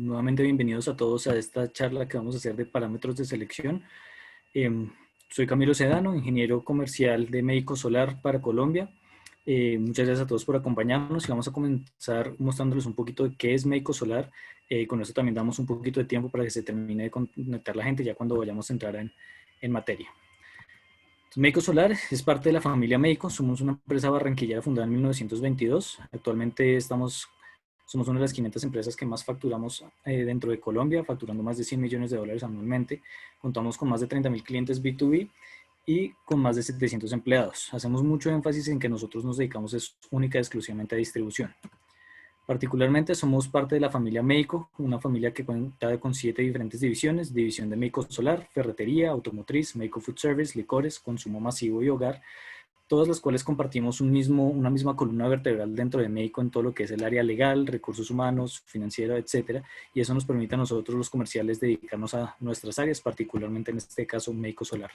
Nuevamente bienvenidos a todos a esta charla que vamos a hacer de parámetros de selección. Soy Camilo Sedano, ingeniero comercial de Médico Solar para Colombia. Muchas gracias a todos por acompañarnos y vamos a comenzar mostrándoles un poquito de qué es Médico Solar. Con eso también damos un poquito de tiempo para que se termine de conectar la gente ya cuando vayamos a entrar en materia. Médico Solar es parte de la familia Médico. Somos una empresa barranquillera fundada en 1922. Actualmente somos una de las 500 empresas que más facturamos dentro de Colombia, facturando más de 100 millones de dólares anualmente. Contamos con más de 30.000 clientes B2B y con más de 700 empleados. Hacemos mucho énfasis en que nosotros nos dedicamos única y exclusivamente a distribución. Particularmente somos parte de la familia Médico, una familia que cuenta con 7 diferentes divisiones: división de Médico Solar, ferretería, automotriz, Médico Food Service, licores, consumo masivo y hogar, todas las cuales compartimos una misma columna vertebral dentro de Médico en todo lo que es el área legal, recursos humanos, financiera, etcétera, y eso nos permite a nosotros los comerciales dedicarnos a nuestras áreas, particularmente en este caso Médico Solar.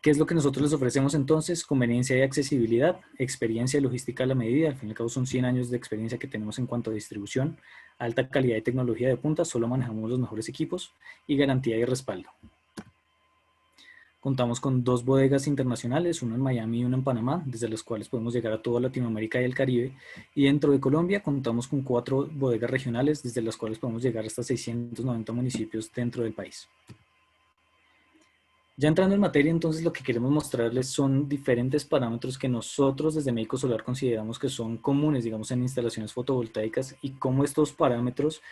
¿Qué es lo que nosotros les ofrecemos entonces? Conveniencia y accesibilidad, experiencia y logística a la medida. Al fin y al cabo son 100 años de experiencia que tenemos en cuanto a distribución, alta calidad y tecnología de punta, solo manejamos los mejores equipos, y garantía y respaldo. Contamos con 2 bodegas internacionales, una en Miami y una en Panamá, desde las cuales podemos llegar a toda Latinoamérica y el Caribe. Y dentro de Colombia contamos con 4 bodegas regionales, desde las cuales podemos llegar hasta 690 municipios dentro del país. Ya entrando en materia, entonces lo que queremos mostrarles son diferentes parámetros que nosotros desde Médico Solar consideramos que son comunes, digamos, en instalaciones fotovoltaicas, y cómo estos parámetros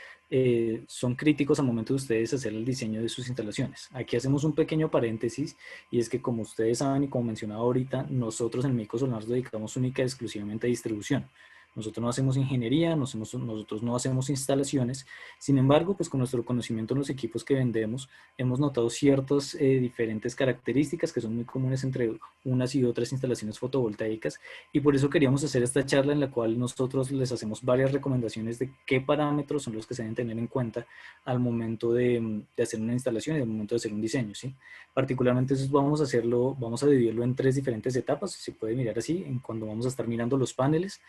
son críticos al momento de ustedes hacer el diseño de sus instalaciones. Aquí hacemos un pequeño paréntesis, y es que, como ustedes saben y como mencionaba ahorita, nosotros en Médico Solar nos dedicamos única y exclusivamente a distribución. Nosotros no hacemos ingeniería, nosotros no hacemos instalaciones. Sin embargo, pues con nuestro conocimiento en los equipos que vendemos, hemos notado ciertas diferentes características que son muy comunes entre unas y otras instalaciones fotovoltaicas, y por eso queríamos hacer esta charla en la cual nosotros les hacemos varias recomendaciones de qué parámetros son los que se deben tener en cuenta al momento de hacer una instalación y al momento de hacer un diseño, ¿sí? Particularmente eso vamos a dividirlo en 3 diferentes etapas, si se puede mirar así, en cuando vamos a estar mirando los paneles.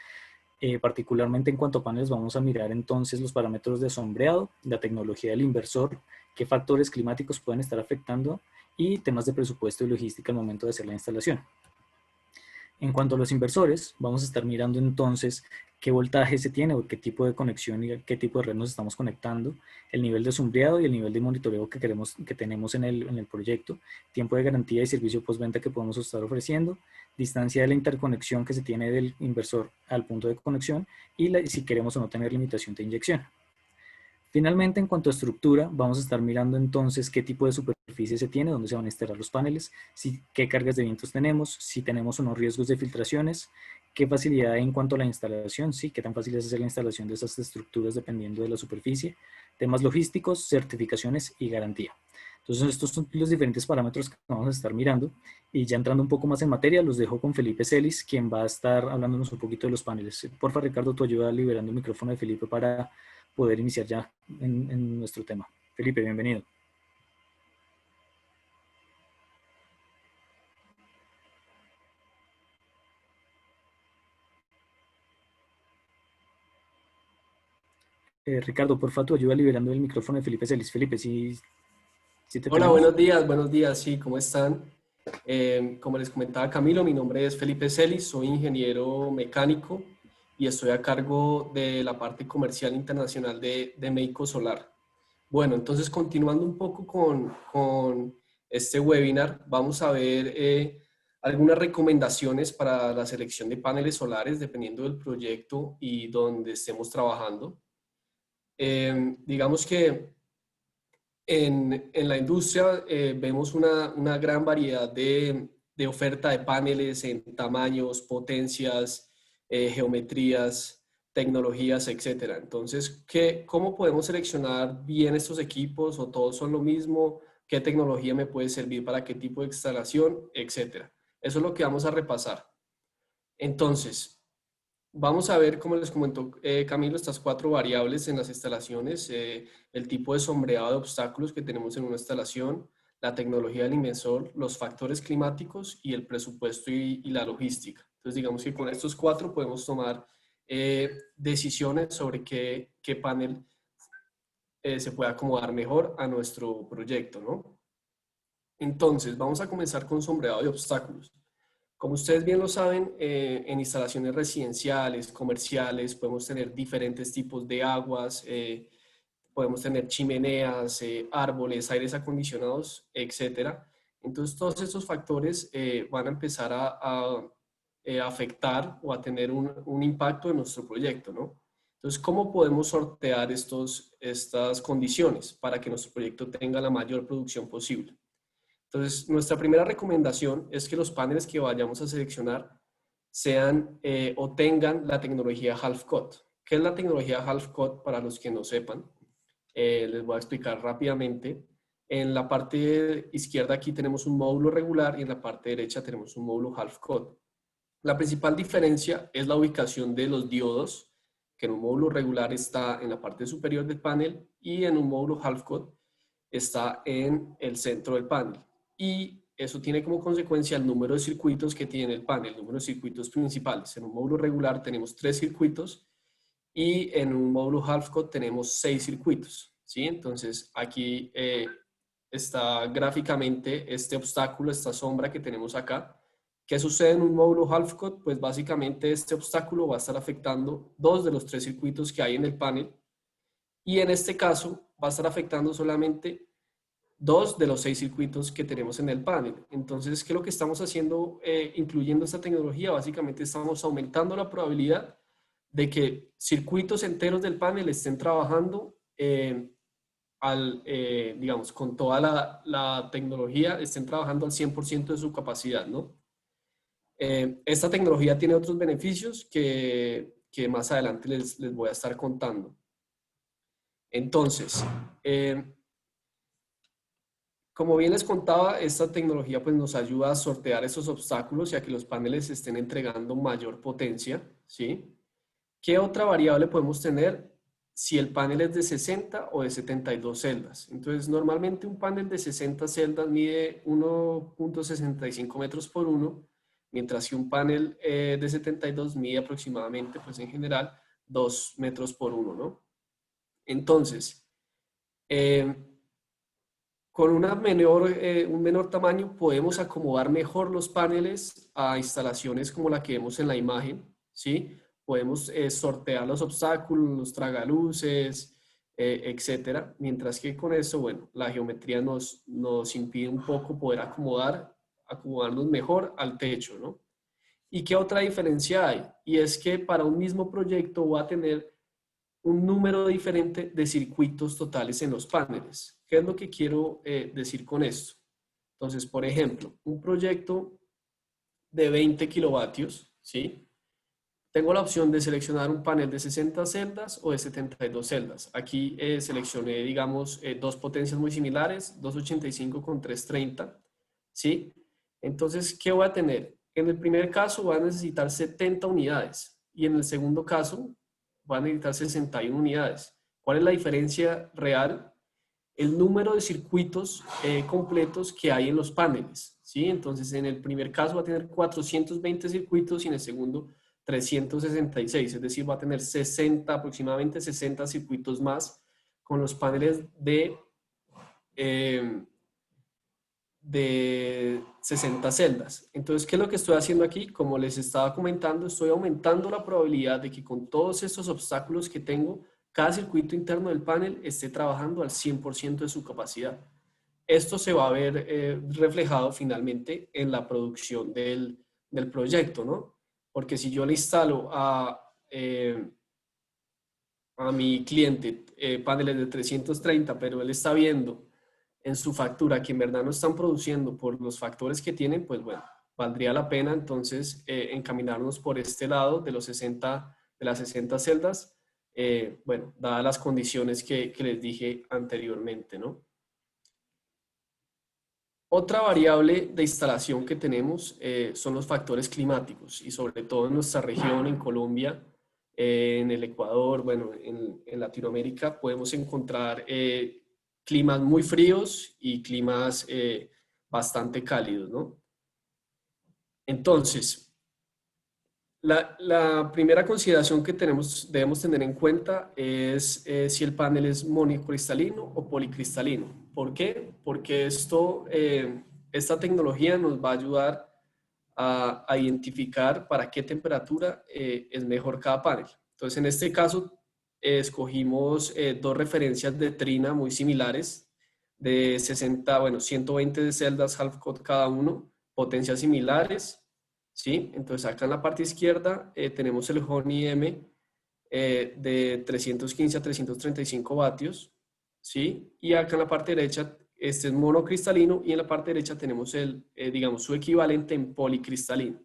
Particularmente en cuanto a paneles vamos a mirar entonces los parámetros de sombreado, la tecnología del inversor, qué factores climáticos pueden estar afectando, y temas de presupuesto y logística al momento de hacer la instalación. En cuanto a los inversores, vamos a estar mirando entonces qué voltaje se tiene o qué tipo de conexión y qué tipo de red nos estamos conectando, el nivel de sombreado y el nivel de monitoreo que tenemos en el proyecto, tiempo de garantía y servicio postventa que podemos estar ofreciendo, distancia de la interconexión que se tiene del inversor al punto de conexión, y si queremos o no tener limitación de inyección. Finalmente, en cuanto a estructura, vamos a estar mirando entonces qué tipo de superficie se tiene, dónde se van a instalar los paneles, qué cargas de vientos tenemos, si tenemos unos riesgos de filtraciones, qué facilidad hay en cuanto a la instalación, sí, qué tan fácil es hacer la instalación de esas estructuras dependiendo de la superficie, temas logísticos, certificaciones y garantía. Entonces, estos son los diferentes parámetros que vamos a estar mirando, y ya entrando un poco más en materia, los dejo con Felipe Celis, quien va a estar hablándonos un poquito de los paneles. Porfa, Ricardo, tu ayuda liberando el micrófono de Felipe para poder iniciar ya en nuestro tema. Felipe, bienvenido. Ricardo, porfa, tu ayuda liberando el micrófono de Felipe Celis. Felipe, ¿sí te Hola, tenemos? buenos días, sí, ¿cómo están? Como les comentaba Camilo, mi nombre es Felipe Celis, soy ingeniero mecánico y estoy a cargo de la parte comercial internacional de Médico Solar. Bueno, entonces continuando un poco con este webinar, vamos a ver algunas recomendaciones para la selección de paneles solares dependiendo del proyecto y donde estemos trabajando. Digamos que en la industria vemos una gran variedad de oferta de paneles en tamaños, potencias, geometrías, tecnologías, etcétera. Entonces, ¿cómo podemos seleccionar bien estos equipos, o todos son lo mismo? ¿Qué tecnología me puede servir para qué tipo de instalación, etcétera? Eso es lo que vamos a repasar. Entonces, vamos a ver, como les comentó Camilo, estas 4 variables en las instalaciones: el tipo de sombreado de obstáculos que tenemos en una instalación, la tecnología del inversor, los factores climáticos y el presupuesto y la logística. Entonces, digamos que con estos 4 podemos tomar decisiones sobre qué panel se pueda acomodar mejor a nuestro proyecto, ¿no? Entonces, vamos a comenzar con sombreado de obstáculos. Como ustedes bien lo saben, en instalaciones residenciales, comerciales, podemos tener diferentes tipos de aguas, podemos tener chimeneas, árboles, aires acondicionados, etcétera. Entonces, todos estos factores van a empezar a afectar o a tener un impacto en nuestro proyecto, ¿no? Entonces, ¿cómo podemos sortear estas condiciones para que nuestro proyecto tenga la mayor producción posible? Entonces, nuestra primera recomendación es que los paneles que vayamos a seleccionar sean o tengan la tecnología Half-Cut. ¿Qué es la tecnología Half-Cut para los que no sepan? Les voy a explicar rápidamente. En la parte izquierda aquí tenemos un módulo regular y en la parte derecha tenemos un módulo Half-Cut. La principal diferencia es la ubicación de los diodos, que en un módulo regular está en la parte superior del panel y en un módulo Half-Cut está en el centro del panel. Y eso tiene como consecuencia el número de circuitos que tiene el panel, el número de circuitos principales. En un módulo regular tenemos 3 circuitos y en un módulo Half-Cut tenemos 6 circuitos, ¿sí? Entonces aquí está gráficamente este obstáculo, esta sombra que tenemos acá. ¿Qué sucede en un módulo Half-Cut? Pues básicamente este obstáculo va a estar afectando 2 de los 3 circuitos que hay en el panel y en este caso va a estar afectando solamente 2 de los 6 circuitos que tenemos en el panel. Entonces, ¿qué es lo que estamos haciendo incluyendo esta tecnología? Básicamente estamos aumentando la probabilidad de que circuitos enteros del panel estén trabajando digamos, con toda la tecnología, estén trabajando al 100% de su capacidad, ¿no? Esta tecnología tiene otros beneficios que más adelante les voy a estar contando. Entonces, como bien les contaba, esta tecnología pues, nos ayuda a sortear esos obstáculos y a que los paneles estén entregando mayor potencia, ¿sí? ¿Qué otra variable podemos tener si el panel es de 60 o de 72 celdas? Entonces, normalmente un panel de 60 celdas mide 1.65 metros por 1, mientras que un panel de 72 mide aproximadamente, pues en general, 2 metros por 1, ¿no? Entonces, con un menor tamaño podemos acomodar mejor los paneles a instalaciones como la que vemos en la imagen, ¿sí? Podemos sortear los obstáculos, los tragaluces, etcétera. Mientras que con eso, bueno, la geometría nos impide un poco poder acomodarnos mejor al techo, ¿no? ¿Y qué otra diferencia hay? Y es que para un mismo proyecto va a tener un número diferente de circuitos totales en los paneles. ¿Qué es lo que quiero decir con esto? Entonces, por ejemplo, un proyecto de 20 kilovatios, ¿sí? Tengo la opción de seleccionar un panel de 60 celdas o de 72 celdas. Aquí seleccioné, digamos, dos potencias muy similares, 285 con 330, ¿sí? Entonces, ¿qué voy a tener? En el primer caso voy a necesitar 70 unidades y en el segundo caso van a necesitar 61 unidades. ¿Cuál es la diferencia real? El número de circuitos completos que hay en los paneles, ¿sí? Entonces, en el primer caso va a tener 420 circuitos y en el segundo 366, es decir, va a tener 60, aproximadamente 60 circuitos más con los paneles de 60 celdas. Entonces, ¿qué es lo que estoy haciendo aquí? Como les estaba comentando, estoy aumentando la probabilidad de que con todos estos obstáculos que tengo, cada circuito interno del panel esté trabajando al 100% de su capacidad. Esto se va a ver reflejado finalmente en la producción del proyecto, ¿no? Porque si yo le instalo a mi cliente paneles de 330, pero él está viendo en su factura que en verdad no están produciendo por los factores que tienen, pues bueno, valdría la pena entonces encaminarnos por este lado de de las 60 celdas, bueno, dadas las condiciones que les dije anteriormente, ¿no? Otra variable de instalación que tenemos son los factores climáticos y sobre todo en nuestra región, en Colombia, en el Ecuador, bueno, en Latinoamérica podemos encontrar climas muy fríos y climas bastante cálidos, ¿no? Entonces, La primera consideración que debemos tener en cuenta es si el panel es monocristalino o policristalino. ¿Por qué? Porque esta tecnología nos va a ayudar a identificar para qué temperatura es mejor cada panel. Entonces, en este caso, escogimos dos referencias de Trina muy similares, de 60, bueno, 120 celdas half-cut cada uno, potencias similares, ¿sí? Entonces, acá en la parte izquierda tenemos el Honey M de 315 a 335 vatios, ¿sí? Y acá en la parte derecha, este es monocristalino y en la parte derecha tenemos digamos, su equivalente en policristalino.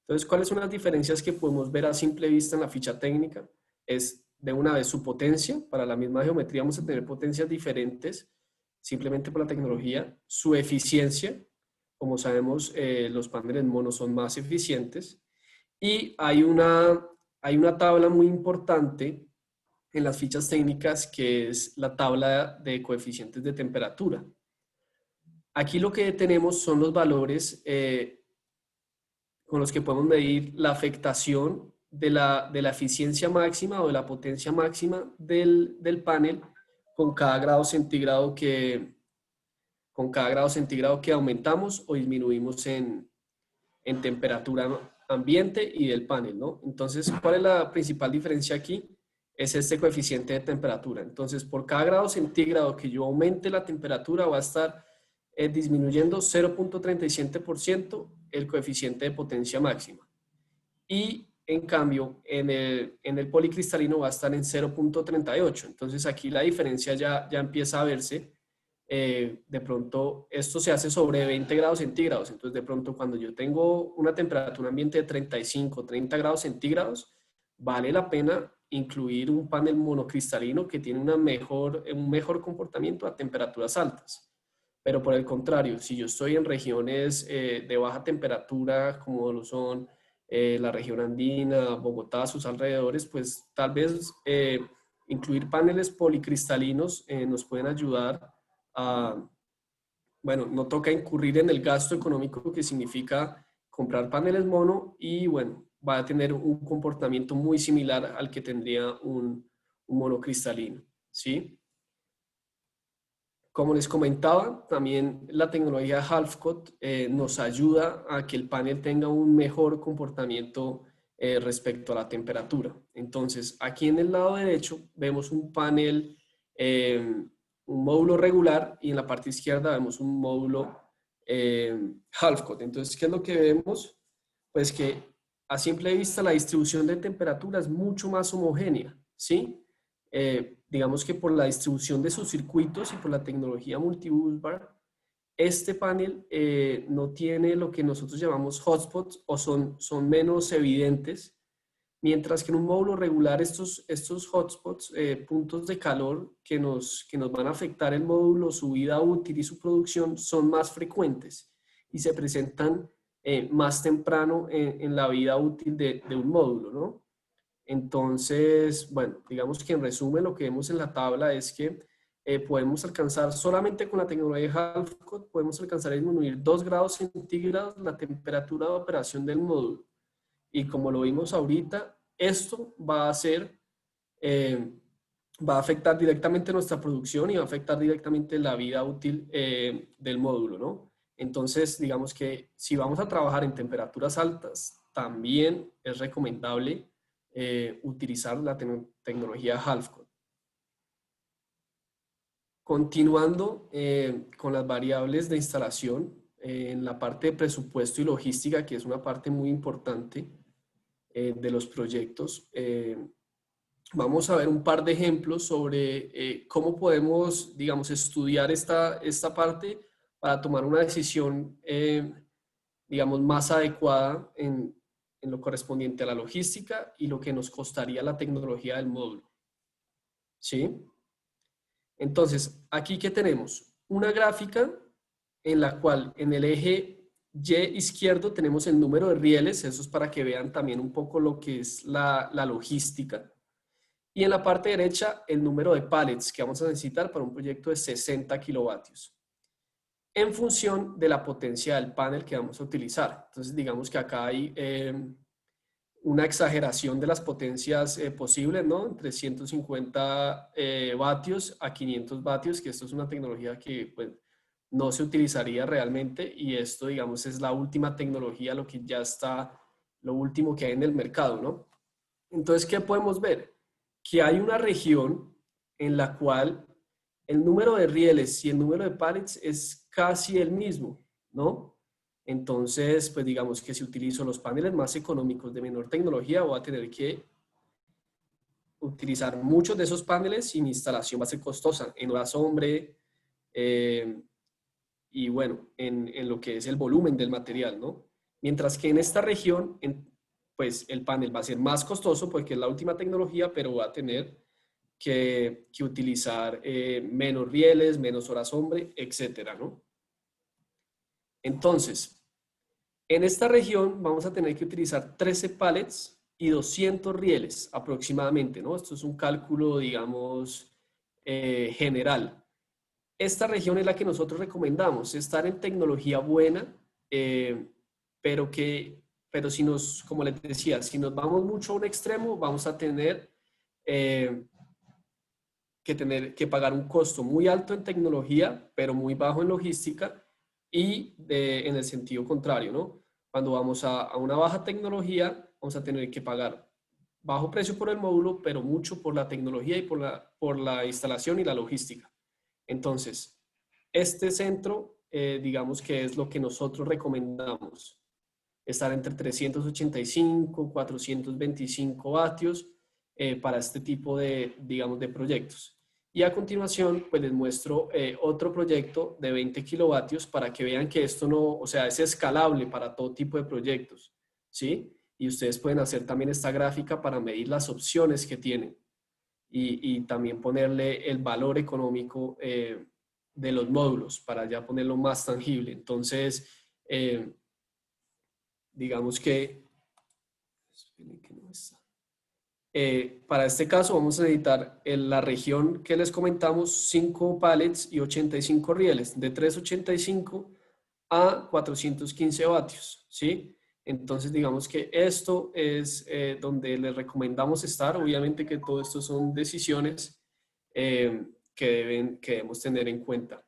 Entonces, ¿cuáles son las diferencias que podemos ver a simple vista en la ficha técnica? Es de una vez su potencia, para la misma geometría vamos a tener potencias diferentes, simplemente por la tecnología, su eficiencia, como sabemos, los paneles mono son más eficientes, y hay una tabla muy importante en las fichas técnicas que es la tabla de coeficientes de temperatura. Aquí lo que tenemos son los valores con los que podemos medir la afectación de la eficiencia máxima o de la potencia máxima del panel con cada grado centígrado que aumentamos o disminuimos en temperatura ambiente y del panel, ¿no? Entonces, ¿cuál es la principal diferencia aquí? Es este coeficiente de temperatura. Entonces, por cada grado centígrado que yo aumente la temperatura, va a estar disminuyendo 0.37% el coeficiente de potencia máxima. Y en cambio, en el policristalino va a estar en 0.38. Entonces, aquí la diferencia ya empieza a verse. De pronto esto se hace sobre 20 grados centígrados, entonces de pronto cuando yo tengo una temperatura ambiente de 35, 30 grados centígrados, vale la pena incluir un panel monocristalino que tiene un mejor comportamiento a temperaturas altas. Pero por el contrario, si yo estoy en regiones de baja temperatura, como lo son la región andina, Bogotá, sus alrededores, pues tal vez incluir paneles policristalinos nos pueden ayudar a, bueno, no toca incurrir en el gasto económico que significa comprar paneles mono y, bueno, va a tener un comportamiento muy similar al que tendría un monocristalino, ¿sí? Como les comentaba, también la tecnología Half-Cut nos ayuda a que el panel tenga un mejor comportamiento respecto a la temperatura. Entonces, aquí en el lado derecho vemos un panel, un módulo regular, y en la parte izquierda vemos un módulo Half-Cut. Entonces, ¿qué es lo que vemos? Pues que a simple vista la distribución de temperatura es mucho más homogénea, ¿sí? Digamos que por la distribución de sus circuitos y por la tecnología multibusbar, este panel no tiene lo que nosotros llamamos hotspots o son menos evidentes, mientras que en un módulo regular estos hotspots, puntos de calor que nos van a afectar el módulo, su vida útil y su producción, son más frecuentes y se presentan más temprano en la vida útil de un módulo, ¿no? Entonces, bueno, digamos que en resumen lo que vemos en la tabla es que podemos alcanzar solamente con la tecnología Half-Cut, podemos alcanzar a disminuir 2 grados centígrados la temperatura de operación del módulo. Y como lo vimos ahorita, esto va a va a afectar directamente nuestra producción y va a afectar directamente la vida útil del módulo, ¿no? Entonces, digamos que si vamos a trabajar en temperaturas altas, también es recomendable utilizar la tecnología Half-Cut. Continuando con las variables de instalación, en la parte de presupuesto y logística, que es una parte muy importante de los proyectos, vamos a ver un par de ejemplos sobre cómo podemos, digamos, estudiar esta parte para tomar una decisión, digamos, más adecuada en lo correspondiente a la logística y lo que nos costaría la tecnología del módulo. ¿Sí? Entonces, aquí ¿qué tenemos? Una gráfica en la cual en el eje Y izquierdo tenemos el número de rieles, eso es para que vean también un poco lo que es la logística. Y en la parte derecha el número de pallets que vamos a necesitar para un proyecto de 60 kilovatios en función de la potencia del panel que vamos a utilizar. Entonces digamos que acá hay una exageración de las potencias posibles, ¿no? Entre 150 vatios a 500 vatios, que esto es una tecnología que pues, no se utilizaría realmente y esto, digamos, es la última tecnología, lo que ya está, lo último que hay en el mercado, ¿no? Entonces, ¿qué podemos ver? Que hay una región en la cual el número de rieles y el número de pallets es casi el mismo, ¿no? Entonces, pues digamos que si utilizo los paneles más económicos de menor tecnología, voy a tener que utilizar muchos de esos paneles y mi instalación va a ser costosa en horas hombre y bueno, en lo que es el volumen del material, ¿no? Mientras que en esta región, pues el panel va a ser más costoso porque es la última tecnología, pero va a tener que utilizar menos rieles, menos horas hombre, etcétera, ¿no? Entonces, en esta región vamos a tener que utilizar 13 pallets y 200 rieles aproximadamente, ¿no? Esto es un cálculo, digamos, general. Esta región es la que nosotros recomendamos, estar en tecnología buena, eh, pero pero si nos, como les decía, si nos vamos mucho a un extremo, vamos a eh, tener que pagar un costo muy alto en tecnología, pero muy bajo en logística y en el sentido contrario, ¿no? Cuando vamos a una baja tecnología, vamos a tener que pagar bajo precio por el módulo, pero mucho por la tecnología y por la instalación y la logística. Entonces, este centro, digamos que es lo que nosotros recomendamos, estar entre 385, 425 vatios para este tipo de, digamos, de proyectos. Y a continuación, pues les muestro otro proyecto de 20 kilovatios para que vean que esto no, o sea, es escalable para todo tipo de proyectos, ¿sí? Y ustedes pueden hacer también esta gráfica para medir las opciones que tienen y también ponerle el valor económico de los módulos para ya ponerlo más tangible. Entonces, digamos que, para este caso vamos a necesitar en la región que les comentamos 5 pallets y 85 rieles, de 385 a 415 vatios, ¿sí? Entonces digamos que esto es donde les recomendamos estar. Obviamente que todo esto son decisiones que debemos tener en cuenta.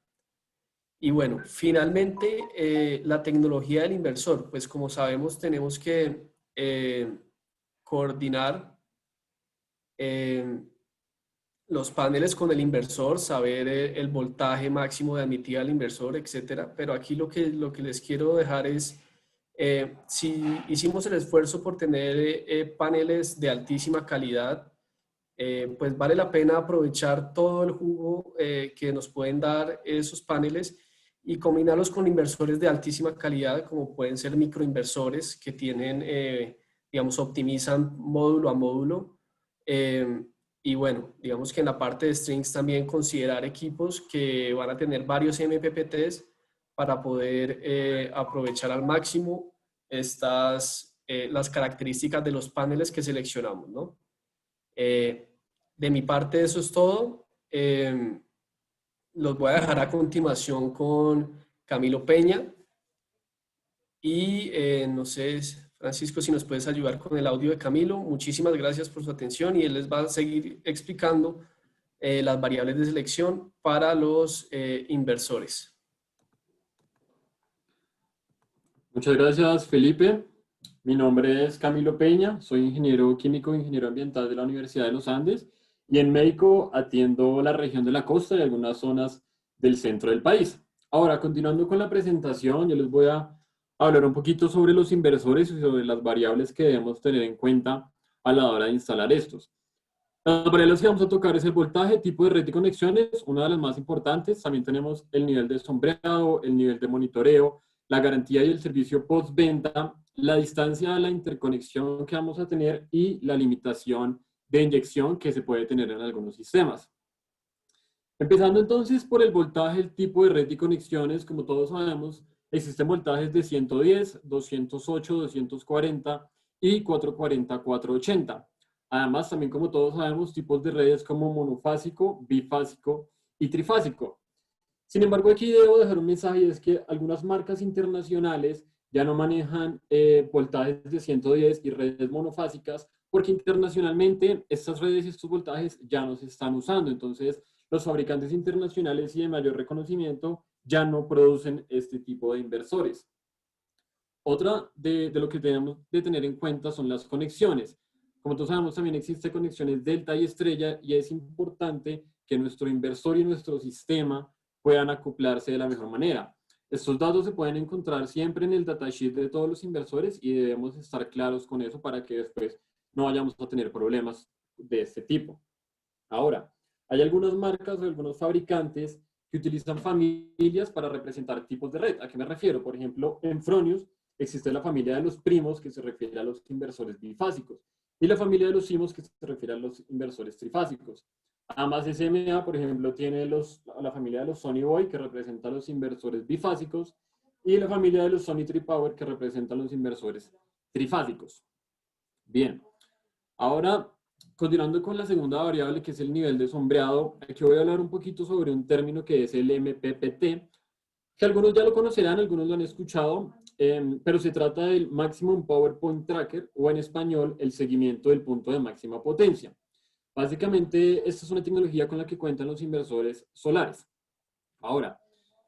Y bueno, finalmente, la tecnología del inversor. Pues como sabemos, tenemos que coordinar eh, los paneles con el inversor, saber el voltaje máximo de admitida al inversor, etcétera. Pero aquí lo que les quiero dejar es, si hicimos el esfuerzo por tener paneles de altísima calidad, pues vale la pena aprovechar todo el jugo que nos pueden dar esos paneles y combinarlos con inversores de altísima calidad, como pueden ser microinversores que tienen, digamos, optimizan módulo a módulo. Y bueno, digamos que en la parte de strings también considerar equipos que van a tener varios MPPTs para poder aprovechar al máximo las características de los paneles que seleccionamos, ¿no? De mi parte eso es todo. Los voy a dejar a continuación con Camilo Peña y no sé, Francisco, si nos puedes ayudar con el audio de Camilo. Muchísimas gracias por su atención y él les va a seguir explicando las variables de selección para los inversores. Muchas gracias, Felipe. Mi nombre es Camilo Peña, soy ingeniero químico e ingeniero ambiental de la Universidad de los Andes y en México atiendo la región de la costa y algunas zonas del centro del país. Ahora, continuando con la presentación, yo les voy a hablar un poquito sobre los inversores y sobre las variables que debemos tener en cuenta a la hora de instalar estos. Las variables que vamos a tocar es el voltaje, tipo de red y conexiones, una de las más importantes. También tenemos el nivel de sombreado, el nivel de monitoreo, la garantía y el servicio postventa, la distancia de la interconexión que vamos a tener y la limitación de inyección que se puede tener en algunos sistemas. Empezando entonces por el voltaje, el tipo de red y conexiones, como todos sabemos, existen voltajes de 110, 208, 240 y 440, 480. Además, también como todos sabemos, tipos de redes como monofásico, bifásico y trifásico. Sin embargo, aquí debo dejar un mensaje y es que algunas marcas internacionales ya no manejan voltajes de 110 y redes monofásicas, porque internacionalmente estas redes y estos voltajes ya no se están usando. Entonces, los fabricantes internacionales y de mayor reconocimiento ya no producen este tipo de inversores. Otra de lo que tenemos de tener en cuenta son las conexiones. Como todos sabemos, también existen conexiones delta y estrella, y es importante que nuestro inversor y nuestro sistema puedan acoplarse de la mejor manera. Estos datos se pueden encontrar siempre en el datasheet de todos los inversores y debemos estar claros con eso para que después no vayamos a tener problemas de este tipo. Ahora, hay algunas marcas o algunos fabricantes que utilizan familias para representar tipos de red. ¿A qué me refiero? Por ejemplo, en Fronius existe la familia de los primos, que se refiere a los inversores bifásicos, y la familia de los simos, que se refiere a los inversores trifásicos. Además, SMA, por ejemplo, tiene la familia de los Sony Boy, que representa a los inversores bifásicos, y la familia de los Sony Tripower, que representa a los inversores trifásicos. Bien, ahora, continuando con la segunda variable, que es el nivel de sombreado, aquí voy a hablar un poquito sobre un término que es el MPPT, que algunos ya lo conocerán, algunos lo han escuchado, pero se trata del Maximum Power Point Tracker, o en español, el seguimiento del punto de máxima potencia. Básicamente, esta es una tecnología con la que cuentan los inversores solares. Ahora,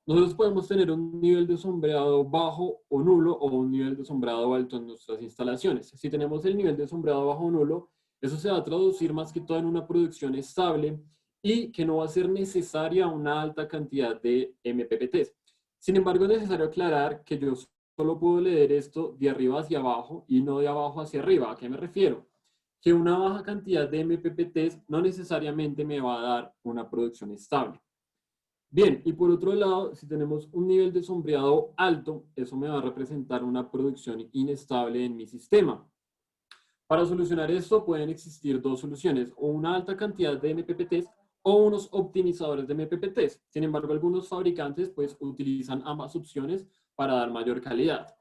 nosotros podemos tener un nivel de sombreado bajo o nulo, o un nivel de sombreado alto en nuestras instalaciones. Si tenemos el nivel de sombreado bajo o nulo, eso se va a traducir más que todo en una producción estable y que no va a ser necesaria una alta cantidad de MPPTs. Sin embargo, es necesario aclarar que yo solo puedo leer esto de arriba hacia abajo y no de abajo hacia arriba. ¿A qué me refiero? Que una baja cantidad de MPPTs no necesariamente me va a dar una producción estable. Bien, y por otro lado, si tenemos un nivel de sombreado alto, eso me va a representar una producción inestable en mi sistema. Para solucionar esto pueden existir dos soluciones, o una alta cantidad de MPPTs o unos optimizadores de MPPTs. Sin embargo, algunos fabricantes pues utilizan ambas opciones para dar mayor calidad.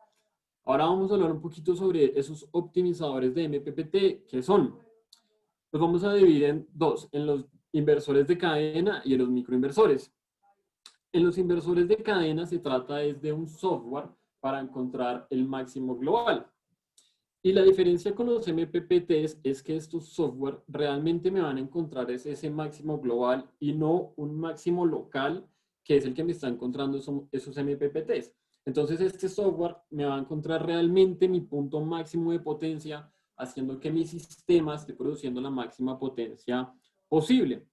Ahora vamos a hablar un poquito sobre esos optimizadores de MPPT, ¿qué son? Los vamos a dividir en dos, en los inversores de cadena y en los microinversores. En los inversores de cadena se trata de un software para encontrar el máximo global. Y la diferencia con los MPPTs es que estos software realmente me van a encontrar ese máximo global y no un máximo local, que es el que me está encontrando esos MPPTs. Entonces este software me va a encontrar realmente mi punto máximo de potencia, haciendo que mi sistema esté produciendo la máxima potencia posible.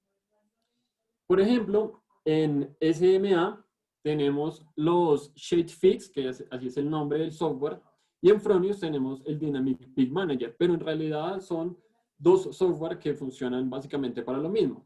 Por ejemplo, en SMA tenemos los ShadeFix, que así es el nombre del software, y en Fronius tenemos el Dynamic Peak Manager, pero en realidad son dos software que funcionan básicamente para lo mismo.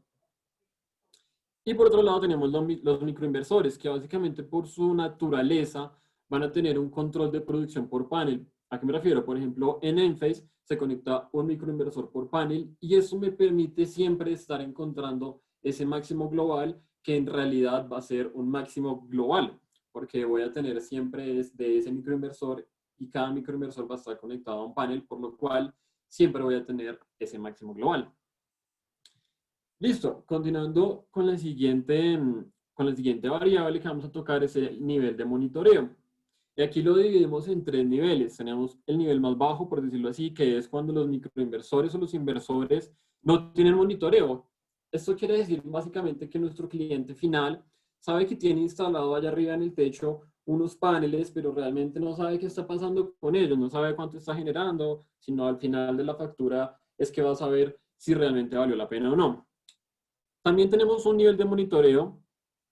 Y por otro lado tenemos los microinversores, que básicamente por su naturaleza van a tener un control de producción por panel. ¿A qué me refiero? Por ejemplo, en Enphase se conecta un microinversor por panel y eso me permite siempre estar encontrando ese máximo global, que en realidad va a ser un máximo global, porque voy a tener siempre de ese microinversor y cada microinversor va a estar conectado a un panel, por lo cual siempre voy a tener ese máximo global. Listo, continuando con la siguiente variable que vamos a tocar es el nivel de monitoreo. Y aquí lo dividimos en tres niveles. Tenemos el nivel más bajo, por decirlo así, que es cuando los microinversores o los inversores no tienen monitoreo. Esto quiere decir básicamente que nuestro cliente final sabe que tiene instalado allá arriba en el techo unos paneles, pero realmente no sabe qué está pasando con ellos, no sabe cuánto está generando, sino al final de la factura es que va a saber si realmente valió la pena o no. También tenemos un nivel de monitoreo un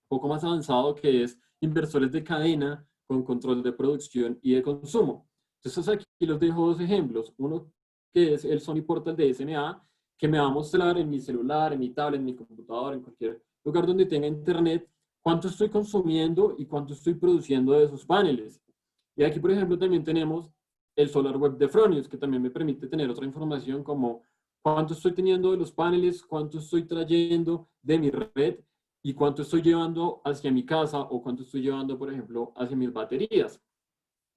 poco más avanzado, que es inversores de cadena con control de producción y de consumo. Entonces aquí les dejo dos ejemplos. Uno que es el Sony Portal de SMA, que me va a mostrar en mi celular, en mi tablet, en mi computadora, en cualquier lugar donde tenga internet, cuánto estoy consumiendo y cuánto estoy produciendo de esos paneles. Y aquí, por ejemplo, también tenemos el Solar Web de Fronius, que también me permite tener otra información como cuánto estoy teniendo de los paneles, cuánto estoy trayendo de mi red y cuánto estoy llevando hacia mi casa o cuánto estoy llevando, por ejemplo, hacia mis baterías.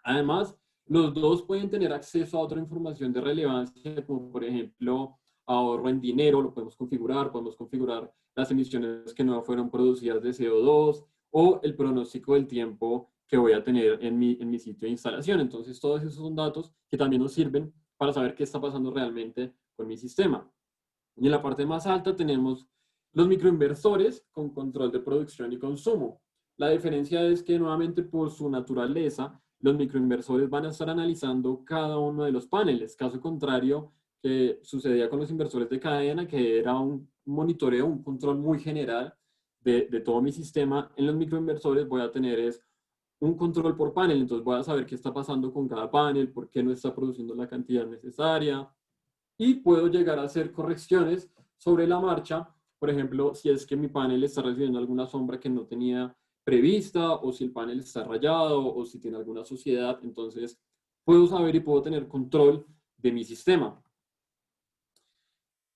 Además, los dos pueden tener acceso a otra información de relevancia, como por ejemplo, ahorro en dinero, lo podemos configurar las emisiones que no fueron producidas de CO2 o el pronóstico del tiempo que voy a tener en mi sitio de instalación. Entonces, todos esos son datos que también nos sirven para saber qué está pasando realmente con mi sistema. Y en la parte más alta tenemos los microinversores con control de producción y consumo. La diferencia es que nuevamente por su naturaleza, los microinversores van a estar analizando cada uno de los paneles. Caso contrario, que sucedía con los inversores de cadena, que era un monitoreo, un control muy general de todo mi sistema. En los microinversores voy a tener es un control por panel, entonces voy a saber qué está pasando con cada panel, por qué no está produciendo la cantidad necesaria, y puedo llegar a hacer correcciones sobre la marcha. Por ejemplo, si es que mi panel está recibiendo alguna sombra que no tenía prevista, o si el panel está rayado, o si tiene alguna suciedad, entonces puedo saber y puedo tener control de mi sistema.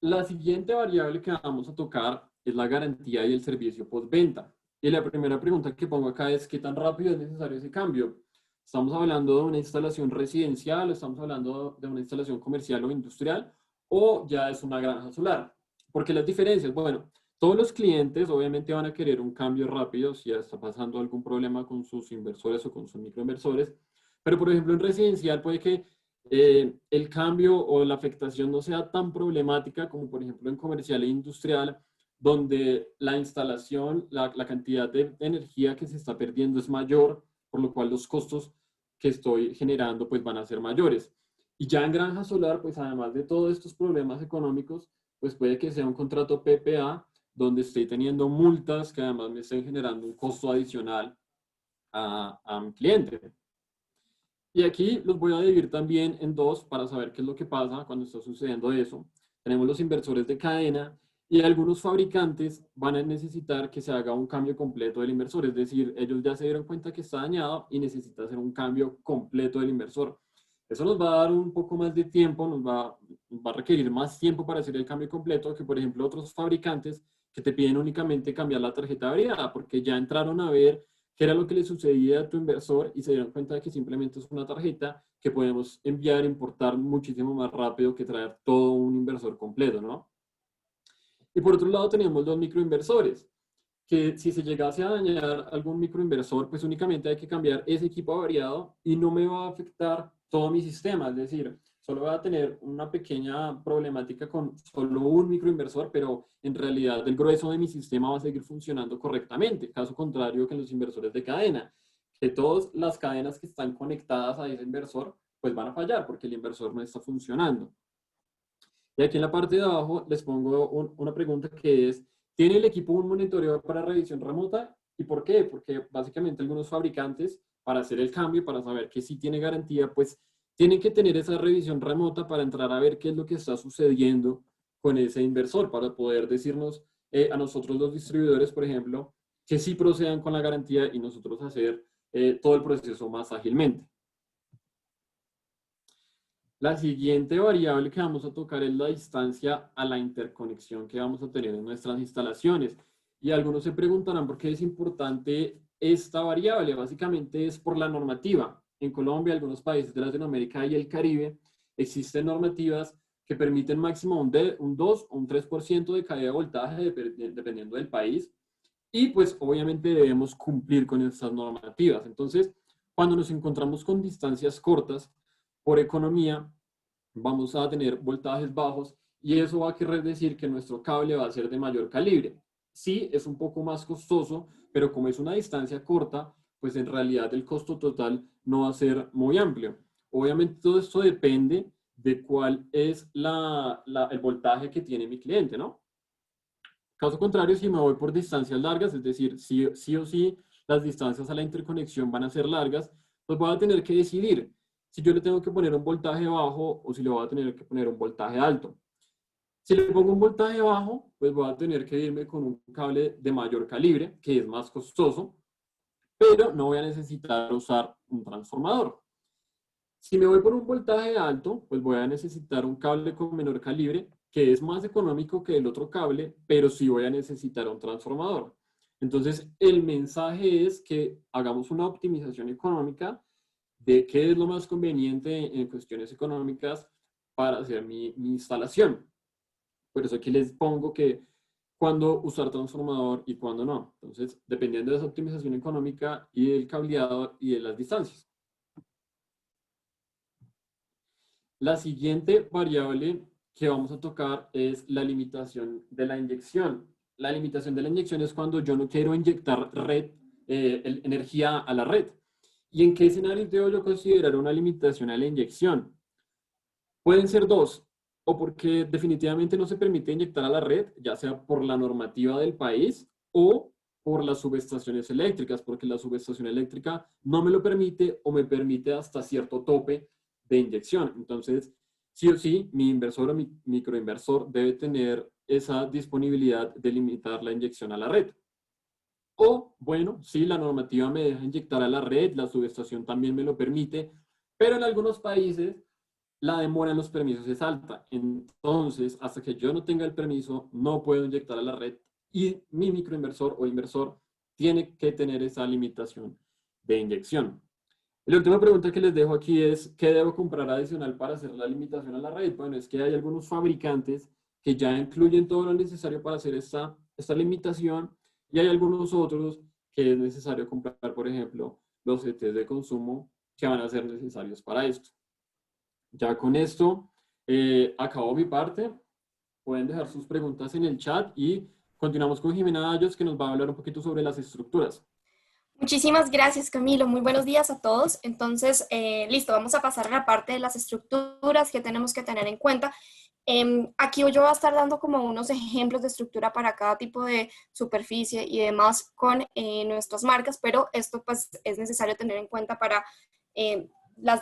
La siguiente variable que vamos a tocar es la garantía y el servicio postventa. Y la primera pregunta que pongo acá es: ¿qué tan rápido es necesario ese cambio? ¿Estamos hablando de una instalación residencial, estamos hablando de una instalación comercial o industrial, o ya es una granja solar? Porque las diferencias, bueno, todos los clientes obviamente van a querer un cambio rápido si ya está pasando algún problema con sus inversores o con sus microinversores, pero por ejemplo en residencial puede que el cambio o la afectación no sea tan problemática como por ejemplo en comercial e industrial, donde la instalación, la cantidad de energía que se está perdiendo es mayor, por lo cual los costos que estoy generando pues van a ser mayores. Y ya en granja solar, pues además de todos estos problemas económicos, pues puede que sea un contrato PPA, donde estoy teniendo multas que además me estén generando un costo adicional a mi cliente. Y aquí los voy a dividir también en dos para saber qué es lo que pasa cuando está sucediendo eso. Tenemos los inversores de cadena, y algunos fabricantes van a necesitar que se haga un cambio completo del inversor. Es decir, ellos ya se dieron cuenta que está dañado y necesita hacer un cambio completo del inversor. Eso nos va a dar un poco más de tiempo, nos va a requerir más tiempo para hacer el cambio completo que, por ejemplo, otros fabricantes que te piden únicamente cambiar la tarjeta variada, porque ya entraron a ver qué era lo que le sucedía a tu inversor y se dieron cuenta de que simplemente es una tarjeta que podemos enviar e importar muchísimo más rápido que traer todo un inversor completo, ¿no? Y por otro lado tenemos los microinversores, que si se llegase a dañar algún microinversor, pues únicamente hay que cambiar ese equipo variado y no me va a afectar todo mi sistema. Es decir, solo va a tener una pequeña problemática con solo un microinversor, pero en realidad el grueso de mi sistema va a seguir funcionando correctamente. Caso contrario que en los inversores de cadena, que todas las cadenas que están conectadas a ese inversor, pues van a fallar porque el inversor no está funcionando. Y aquí en la parte de abajo les pongo una pregunta que es: ¿tiene el equipo un monitoreo para revisión remota? ¿Y por qué? Porque básicamente algunos fabricantes, para hacer el cambio, para saber que sí tiene garantía, pues tienen que tener esa revisión remota para entrar a ver qué es lo que está sucediendo con ese inversor, para poder decirnos a nosotros los distribuidores, por ejemplo, que sí procedan con la garantía y nosotros hacer todo el proceso más ágilmente. La siguiente variable que vamos a tocar es la distancia a la interconexión que vamos a tener en nuestras instalaciones. Y algunos se preguntarán por qué es importante esta variable. Básicamente es por la normativa. En Colombia, algunos países de Latinoamérica y el Caribe, existen normativas que permiten máximo un 2 o un 3% de caída de voltaje dependiendo del país. Y pues obviamente debemos cumplir con estas normativas. Entonces, cuando nos encontramos con distancias cortas, por economía, vamos a tener voltajes bajos y eso va a querer decir que nuestro cable va a ser de mayor calibre. Sí, es un poco más costoso, pero como es una distancia corta, pues en realidad el costo total no va a ser muy amplio. Obviamente todo esto depende de cuál es el voltaje que tiene mi cliente, ¿no? Caso contrario, si me voy por distancias largas, es decir, sí o sí las distancias a la interconexión van a ser largas, pues voy a tener que decidir si yo le tengo que poner un voltaje bajo o si le voy a tener que poner un voltaje alto. Si le pongo un voltaje bajo, pues voy a tener que irme con un cable de mayor calibre, que es más costoso, pero no voy a necesitar usar un transformador. Si me voy por un voltaje alto, pues voy a necesitar un cable con menor calibre, que es más económico que el otro cable, pero sí voy a necesitar un transformador. Entonces, el mensaje es que hagamos una optimización económica de qué es lo más conveniente en cuestiones económicas para hacer mi instalación. Por eso aquí les pongo que cuándo usar transformador y cuándo no. Entonces, dependiendo de esa optimización económica y del cableado y de las distancias. La siguiente variable que vamos a tocar es la limitación de la inyección. La limitación de la inyección es cuando yo no quiero inyectar energía a la red. ¿Y en qué escenarios debo yo considerar una limitación a la inyección? Pueden ser dos, o porque definitivamente no se permite inyectar a la red, ya sea por la normativa del país o por las subestaciones eléctricas, porque la subestación eléctrica no me lo permite o me permite hasta cierto tope de inyección. Entonces, sí o sí, mi inversor o mi microinversor debe tener esa disponibilidad de limitar la inyección a la red. O, bueno, sí, la normativa me deja inyectar a la red, la subestación también me lo permite, pero en algunos países la demora en los permisos es alta. Entonces, hasta que yo no tenga el permiso, no puedo inyectar a la red y mi microinversor o inversor tiene que tener esa limitación de inyección. Y la última pregunta que les dejo aquí es, ¿qué debo comprar adicional para hacer la limitación a la red? Bueno, es que hay algunos fabricantes que ya incluyen todo lo necesario para hacer esta limitación y hay algunos otros que es necesario comprar, por ejemplo, los CTs de consumo que van a ser necesarios para esto. Ya con esto acabo mi parte. Pueden dejar sus preguntas en el chat y continuamos con Jimena Ayos, que nos va a hablar un poquito sobre las estructuras. Muchísimas gracias, Camilo. Muy buenos días a todos. Entonces, listo, vamos a pasar a la parte de las estructuras que tenemos que tener en cuenta. Aquí yo voy a estar dando como unos ejemplos de estructura para cada tipo de superficie y demás con nuestras marcas, pero esto pues es necesario tener en cuenta para los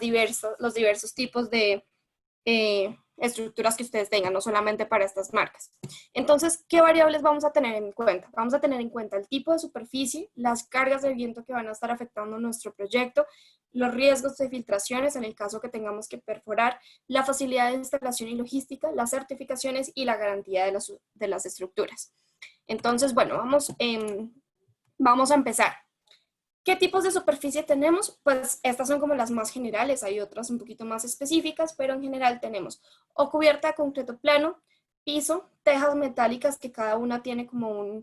diversos tipos de estructuras que ustedes tengan, no solamente para estas marcas. Entonces, ¿qué variables vamos a tener en cuenta? Vamos a tener en cuenta el tipo de superficie, las cargas de viento que van a estar afectando nuestro proyecto, los riesgos de filtraciones en el caso que tengamos que perforar, la facilidad de instalación y logística, las certificaciones y la garantía de las estructuras. Entonces, bueno, vamos a empezar. ¿Qué tipos de superficie tenemos? Pues estas son como las más generales, hay otras un poquito más específicas, pero en general tenemos o cubierta de concreto plano, piso, tejas metálicas que cada una tiene como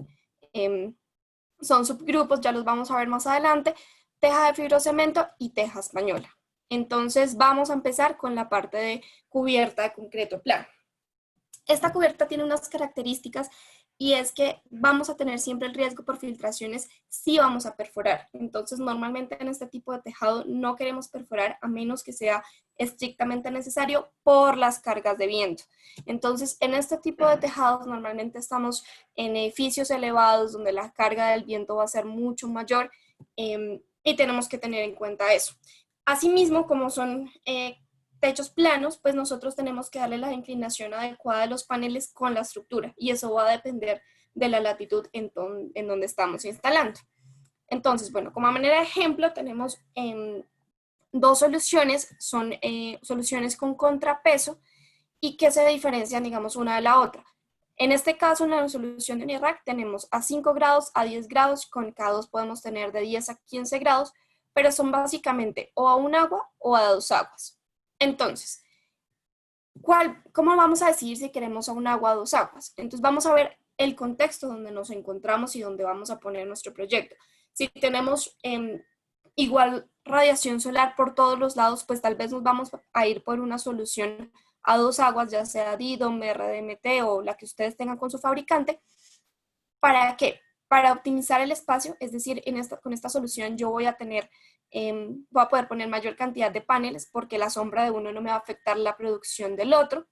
son subgrupos, ya los vamos a ver más adelante, teja de fibrocemento y teja española. Entonces vamos a empezar con la parte de cubierta de concreto plano. Esta cubierta tiene unas características y es que vamos a tener siempre el riesgo por filtraciones si vamos a perforar. Entonces, normalmente en este tipo de tejado no queremos perforar a menos que sea estrictamente necesario por las cargas de viento. Entonces, en este tipo de tejados normalmente estamos en edificios elevados donde la carga del viento va a ser mucho mayor y tenemos que tener en cuenta eso. Asimismo, como son techos planos, pues nosotros tenemos que darle la inclinación adecuada de los paneles con la estructura y eso va a depender de la latitud en donde estamos instalando. Entonces, bueno, como manera de ejemplo tenemos dos soluciones, son soluciones con contrapeso y que se diferencian, digamos, una de la otra. En este caso, en la solución de Unirac tenemos a 5 grados, a 10 grados, con K2 podemos tener de 10 a 15 grados, pero son básicamente o a un agua o a dos aguas. Entonces, ¿cómo vamos a decidir si queremos a un agua o dos aguas? Entonces vamos a ver el contexto donde nos encontramos y donde vamos a poner nuestro proyecto. Si tenemos igual radiación solar por todos los lados, pues tal vez nos vamos a ir por una solución a dos aguas, ya sea DIDOM, RDMT o la que ustedes tengan con su fabricante. ¿Para qué? Para optimizar el espacio, es decir, con esta solución yo voy a tener voy a poder poner mayor cantidad de paneles porque la sombra de uno no me va a afectar la producción del otro.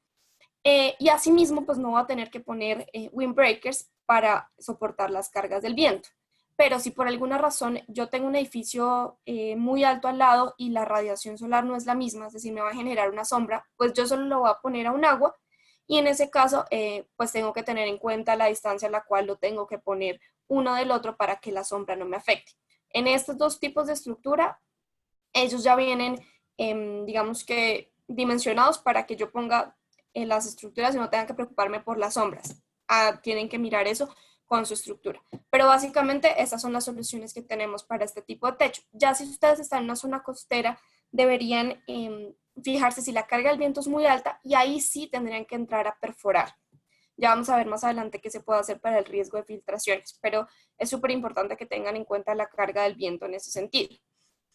Y asimismo, pues no voy a tener que poner windbreakers para soportar las cargas del viento. Pero si por alguna razón yo tengo un edificio muy alto al lado y la radiación solar no es la misma, es decir, me va a generar una sombra, pues yo solo lo voy a poner a un agua y en ese caso, pues tengo que tener en cuenta la distancia a la cual lo tengo que poner uno del otro para que la sombra no me afecte. En estos dos tipos de estructura, ellos ya vienen, digamos que, dimensionados para que yo ponga las estructuras y no tenga que preocuparme por las sombras. Tienen que mirar eso con su estructura. Pero básicamente estas son las soluciones que tenemos para este tipo de techo. Ya si ustedes están en una zona costera, deberían fijarse si la carga del viento es muy alta y ahí sí tendrían que entrar a perforar. Ya vamos a ver más adelante qué se puede hacer para el riesgo de filtraciones, pero es súper importante que tengan en cuenta la carga del viento en ese sentido.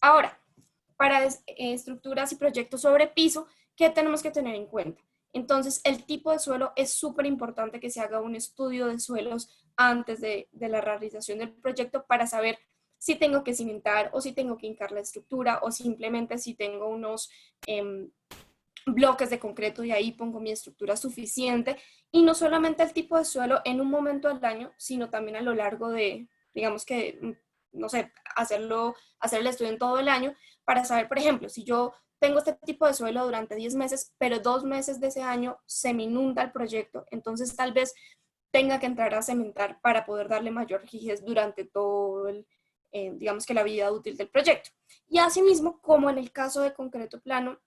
Ahora, para estructuras y proyectos sobre piso, ¿qué tenemos que tener en cuenta? Entonces, el tipo de suelo es súper importante que se haga un estudio de suelos antes de la realización del proyecto para saber si tengo que cimentar o si tengo que hincar la estructura o simplemente si tengo unos bloques de concreto y ahí pongo mi estructura suficiente. Y no solamente el tipo de suelo en un momento del año, sino también a lo largo de, digamos que, no sé, hacer el estudio en todo el año para saber, por ejemplo, si yo tengo este tipo de suelo durante 10 meses, pero 2 meses de ese año se me inunda el proyecto, entonces tal vez tenga que entrar a cementar para poder darle mayor rigidez durante todo digamos que la vida útil del proyecto. Y asimismo, como en el caso de concreto plano,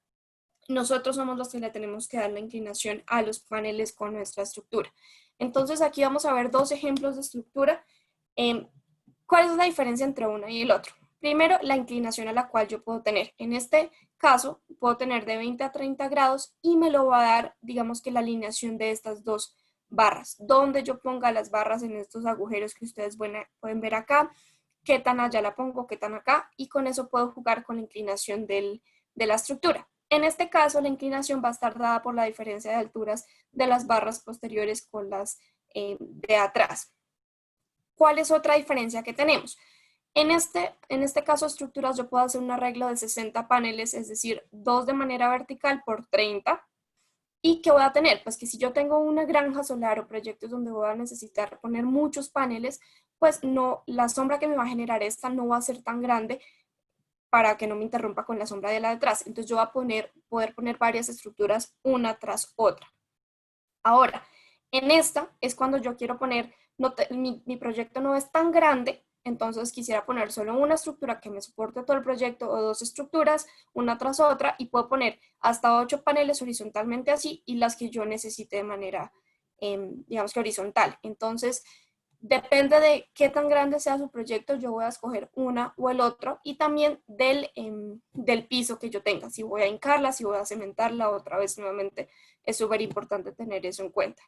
nosotros somos los que le tenemos que dar la inclinación a los paneles con nuestra estructura. Entonces aquí vamos a ver 2 ejemplos de estructura. ¿Cuál es la diferencia entre uno y el otro? Primero, la inclinación a la cual yo puedo tener. En este caso, puedo tener de 20 a 30 grados y me lo va a dar, digamos que la alineación de estas 2 barras. Donde yo ponga las barras en estos agujeros que ustedes pueden ver acá, qué tan allá la pongo, qué tan acá, y con eso puedo jugar con la inclinación de la estructura. En este caso, la inclinación va a estar dada por la diferencia de alturas de las barras posteriores con las de atrás. ¿Cuál es otra diferencia que tenemos? En este caso, estructuras, yo puedo hacer un arreglo de 60 paneles, es decir, 2 de manera vertical por 30. ¿Y qué voy a tener? Pues que si yo tengo una granja solar o proyectos donde voy a necesitar poner muchos paneles, pues no, la sombra que me va a generar esta no va a ser tan grande para que no me interrumpa con la sombra de la detrás. Entonces yo voy a poder poner varias estructuras una tras otra. Ahora, en esta es cuando yo quiero poner, mi proyecto no es tan grande, entonces quisiera poner solo una estructura que me soporte todo el proyecto o 2 estructuras, una tras otra, y puedo poner hasta 8 paneles horizontalmente así y las que yo necesite de manera, digamos que horizontal. Entonces, depende de qué tan grande sea su proyecto, yo voy a escoger una o el otro y también del piso que yo tenga, si voy a hincarla, si voy a cementarla, otra vez nuevamente es súper importante tener eso en cuenta.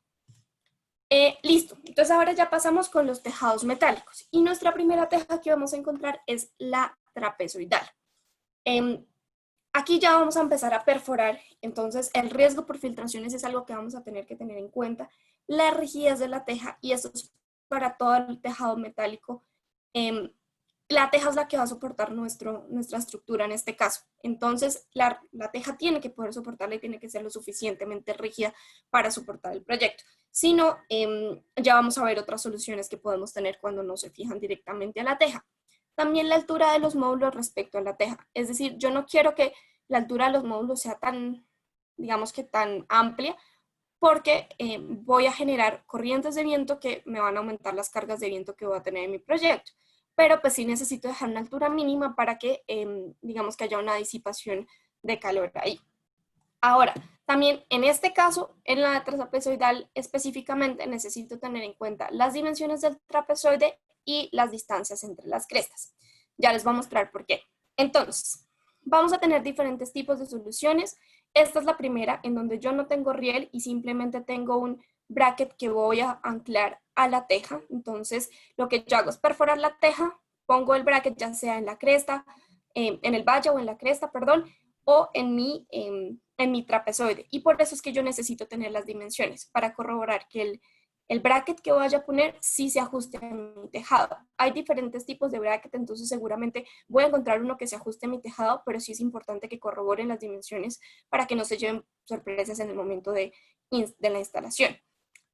Listo, entonces ahora ya pasamos con los tejados metálicos y nuestra primera teja que vamos a encontrar es la trapezoidal. Aquí ya vamos a empezar a perforar, entonces el riesgo por filtraciones es algo que vamos a tener que tener en cuenta, la rigidez de la teja, y eso es para todo el tejado metálico. La teja es la que va a soportar nuestra estructura en este caso. Entonces, la teja tiene que poder soportarla y tiene que ser lo suficientemente rígida para soportar el proyecto. Si no, ya vamos a ver otras soluciones que podemos tener cuando no se fijan directamente a la teja. También la altura de los módulos respecto a la teja. Es decir, yo no quiero que la altura de los módulos sea tan, digamos que tan amplia, porque voy a generar corrientes de viento que me van a aumentar las cargas de viento que voy a tener en mi proyecto. Pero pues sí necesito dejar una altura mínima para que, digamos que haya una disipación de calor ahí. Ahora, también en este caso, en la trapezoidal específicamente, necesito tener en cuenta las dimensiones del trapezoide y las distancias entre las crestas. Ya les voy a mostrar por qué. Entonces, vamos a tener diferentes tipos de soluciones. Esta es la primera, en donde yo no tengo riel y simplemente tengo un bracket que voy a anclar a la teja. Entonces, lo que yo hago es perforar la teja, pongo el bracket ya sea en la cresta, en el valle o en la cresta, perdón, o en mi trapezoide. Y por eso es que yo necesito tener las dimensiones para corroborar que el bracket que vaya a poner sí se ajuste a mi tejado. Hay diferentes tipos de bracket, entonces seguramente voy a encontrar uno que se ajuste a mi tejado, pero sí es importante que corroboren las dimensiones para que no se lleven sorpresas en el momento de la instalación.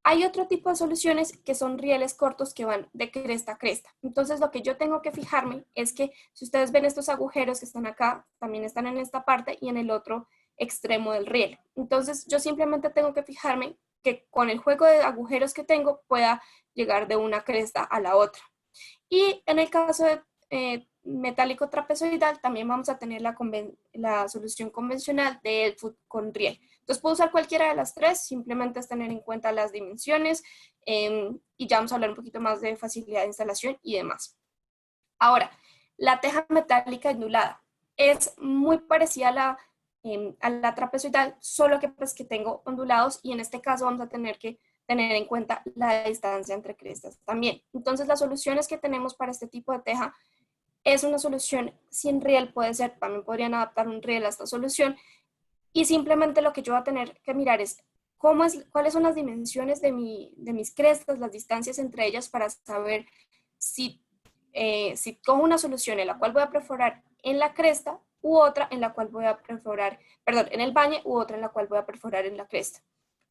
Hay otro tipo de soluciones que son rieles cortos que van de cresta a cresta. Entonces lo que yo tengo que fijarme es que si ustedes ven estos agujeros que están acá, también están en esta parte y en el otro extremo del riel. Entonces yo simplemente tengo que fijarme que con el juego de agujeros que tengo pueda llegar de una cresta a la otra. Y en el caso de metálico trapezoidal también vamos a tener la solución convencional de Elf con riel. Entonces puedo usar cualquiera de las tres, simplemente es tener en cuenta las dimensiones y ya vamos a hablar un poquito más de facilidad de instalación y demás. Ahora, la teja metálica ondulada es muy parecida a la trapezoidal, solo que pues que tengo ondulados y en este caso vamos a tener que tener en cuenta la distancia entre crestas también. Entonces, las soluciones que tenemos para este tipo de teja es una solución sin riel, puede ser, también podrían adaptar un riel a esta solución, y simplemente lo que yo voy a tener que mirar es, cuáles son las dimensiones de mis crestas, las distancias entre ellas, para saber si cojo una solución en la cual voy a perforar en la cresta u otra en la cual voy a perforar, perdón, en el bañe u otra en la cual voy a perforar en la cresta.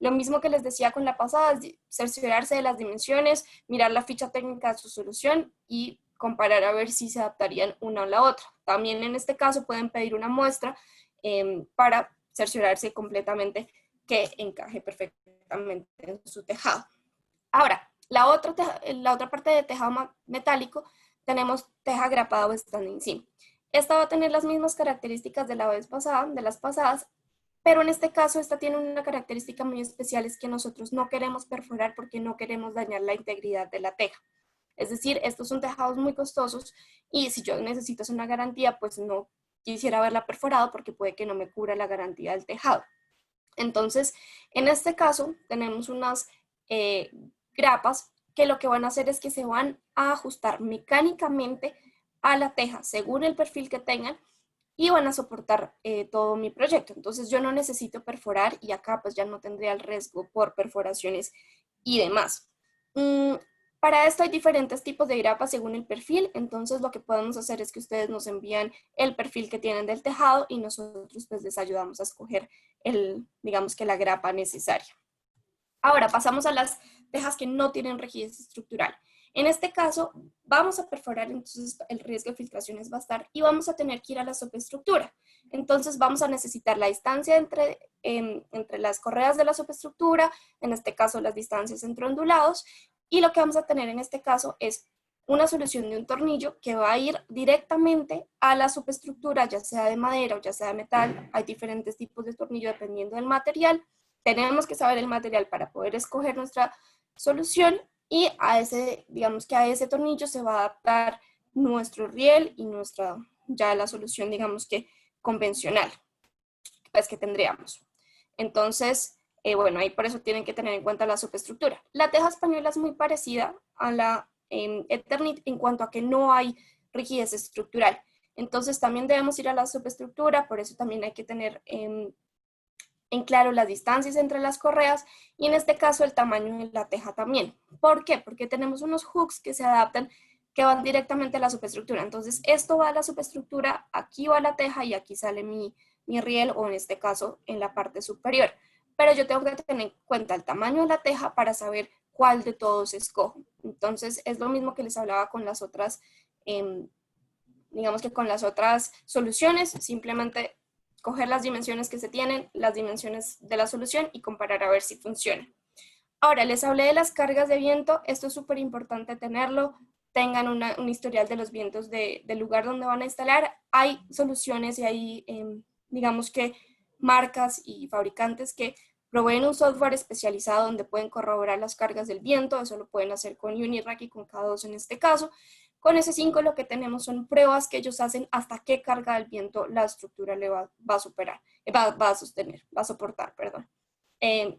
Lo mismo que les decía con la pasada, cerciorarse de las dimensiones, mirar la ficha técnica de su solución y comparar a ver si se adaptarían una o la otra. También en este caso pueden pedir una muestra para cerciorarse completamente que encaje perfectamente en su tejado. Ahora, la otra parte de tejado metálico, tenemos teja grapada o standing seam. Esta va a tener las mismas características de la vez pasada, de las pasadas, pero en este caso esta tiene una característica muy especial, es que nosotros no queremos perforar porque no queremos dañar la integridad de la teja. Es decir, estos son tejados muy costosos y si yo necesito hacer una garantía, pues no quisiera haberla perforado porque puede que no me cubra la garantía del tejado. Entonces, en este caso, tenemos unas grapas que lo que van a hacer es que se van a ajustar mecánicamente a la teja según el perfil que tengan y van a soportar todo mi proyecto. Entonces yo no necesito perforar y acá pues ya no tendría el riesgo por perforaciones y demás. Para esto hay diferentes tipos de grapas según el perfil, entonces lo que podemos hacer es que ustedes nos envían el perfil que tienen del tejado y nosotros pues les ayudamos a escoger digamos que la grapa necesaria. Ahora pasamos a las tejas que no tienen rigidez estructural. En este caso vamos a perforar, entonces el riesgo de filtraciones va a estar y vamos a tener que ir a la superestructura. Entonces vamos a necesitar la distancia entre las correas de la superestructura, en este caso las distancias entre ondulados, y lo que vamos a tener en este caso es una solución de un tornillo que va a ir directamente a la superestructura, ya sea de madera o ya sea de metal. Hay diferentes tipos de tornillo dependiendo del material. Tenemos que saber el material para poder escoger nuestra solución y digamos que a ese tornillo se va a adaptar nuestro riel y ya la solución, digamos que convencional, pues que tendríamos. Entonces, bueno, ahí por eso tienen que tener en cuenta la superestructura. La teja española es muy parecida a la Eternit en cuanto a que no hay rigidez estructural. Entonces también debemos ir a la superestructura, por eso también hay que tener en claro las distancias entre las correas y en este caso el tamaño de la teja también. ¿Por qué? Porque tenemos unos hooks que se adaptan, que van directamente a la superestructura. Entonces esto va a la superestructura, aquí va la teja y aquí sale mi riel o en este caso en la parte superior. Pero yo tengo que tener en cuenta el tamaño de la teja para saber cuál de todos escojo. Entonces es lo mismo que les hablaba con las otras, digamos que con las otras soluciones, simplemente coger las dimensiones que se tienen, las dimensiones de la solución y comparar a ver si funciona. Ahora, les hablé de las cargas de viento, esto es súper importante tenerlo, tengan un historial de los vientos del lugar donde van a instalar. Hay soluciones y hay, digamos que, marcas y fabricantes que proveen un software especializado donde pueden corroborar las cargas del viento, eso lo pueden hacer con Unirack y con K2 en este caso. Con S5 lo que tenemos son pruebas que ellos hacen hasta qué carga del viento la estructura le va a soportar, perdón.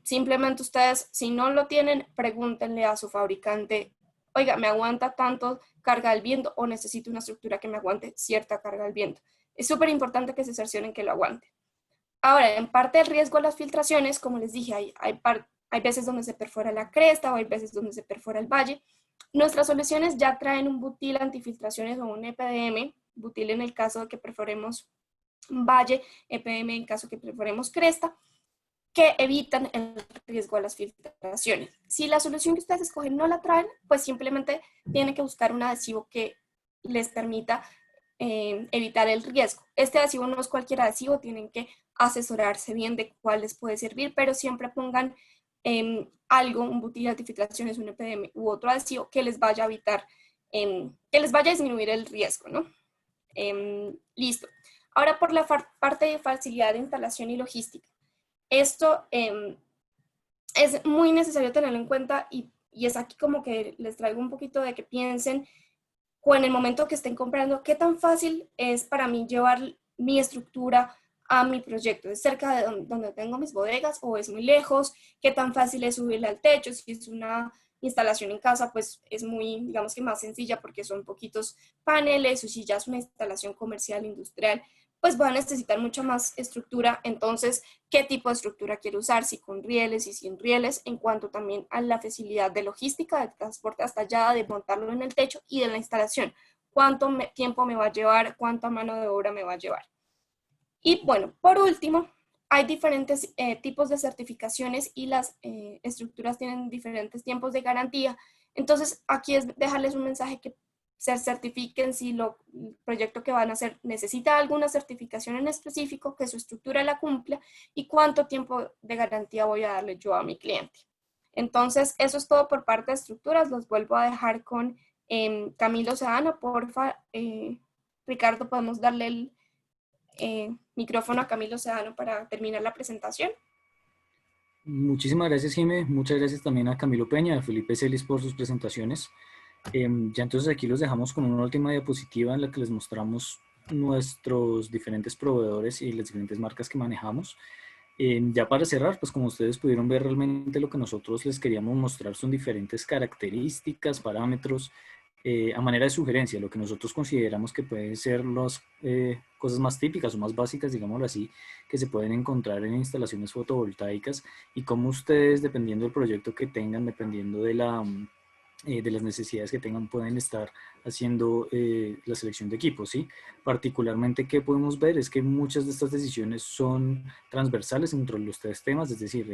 Simplemente ustedes, si no lo tienen, pregúntenle a su fabricante, oiga, ¿me aguanta tanto carga del viento o necesito una estructura que me aguante cierta carga del viento? Es súper importante que se cercioren que lo aguante. Ahora, en parte del riesgo de las filtraciones, como les dije, hay veces donde se perfora la cresta o hay veces donde se perfora el valle. Nuestras soluciones ya traen un butil antifiltraciones o un EPDM, butil en el caso de que perforemos valle, EPDM en caso de que perforemos cresta, que evitan el riesgo de las filtraciones. Si la solución que ustedes escogen no la traen, pues simplemente tienen que buscar un adhesivo que les permita evitar el riesgo. Este adhesivo no es cualquier adhesivo, tienen que asesorarse bien de cuál les puede servir, pero siempre pongan algo, un butil de antifiltraciones, un EPDM u otro adhesivo que les vaya a evitar, que les vaya a disminuir el riesgo, ¿no? Listo. Ahora por la parte de facilidad de instalación y logística. Esto es muy necesario tenerlo en cuenta y es aquí como que les traigo un poquito de que piensen o en el momento que estén comprando, qué tan fácil es para mí llevar mi estructura a mi proyecto? ¿Es cerca de donde tengo mis bodegas o es muy lejos? ¿Qué tan fácil es subirle al techo? Si es una instalación en casa, pues es muy, digamos que más sencilla porque son poquitos paneles, o si ya es una instalación comercial, industrial, pues voy a necesitar mucha más estructura. Entonces, ¿qué tipo de estructura quiero usar? Si con rieles y sin rieles, en cuanto también a la facilidad de logística, de transporte hasta allá, de montarlo en el techo y de la instalación. ¿Cuánto tiempo me va a llevar? ¿Cuánta mano de obra me va a llevar? Y bueno, por último, hay diferentes tipos de certificaciones y las estructuras tienen diferentes tiempos de garantía. Entonces, aquí es dejarles un mensaje que se certifiquen si el proyecto que van a hacer necesita alguna certificación en específico, que su estructura la cumpla y cuánto tiempo de garantía voy a darle yo a mi cliente. Entonces, eso es todo por parte de estructuras. Los vuelvo a dejar con Camilo Sedano. Porfa, Ricardo, podemos darle el micrófono a Camilo Sedano para terminar la presentación. Muchísimas gracias, Jimé. Muchas gracias también a Camilo Peña, a Felipe Celis por sus presentaciones. Ya entonces aquí los dejamos con una última diapositiva en la que les mostramos nuestros diferentes proveedores y las diferentes marcas que manejamos. Ya para cerrar, pues como ustedes pudieron ver, realmente lo que nosotros les queríamos mostrar son diferentes características, parámetros, a manera de sugerencia, lo que nosotros consideramos que pueden ser las cosas más típicas o más básicas, digámoslo así, que se pueden encontrar en instalaciones fotovoltaicas y cómo ustedes, dependiendo del proyecto que tengan, dependiendo de las necesidades que tengan, pueden estar haciendo la selección de equipos, ¿sí? Particularmente, ¿qué podemos ver? Es que muchas de estas decisiones son transversales entre los tres temas, es decir,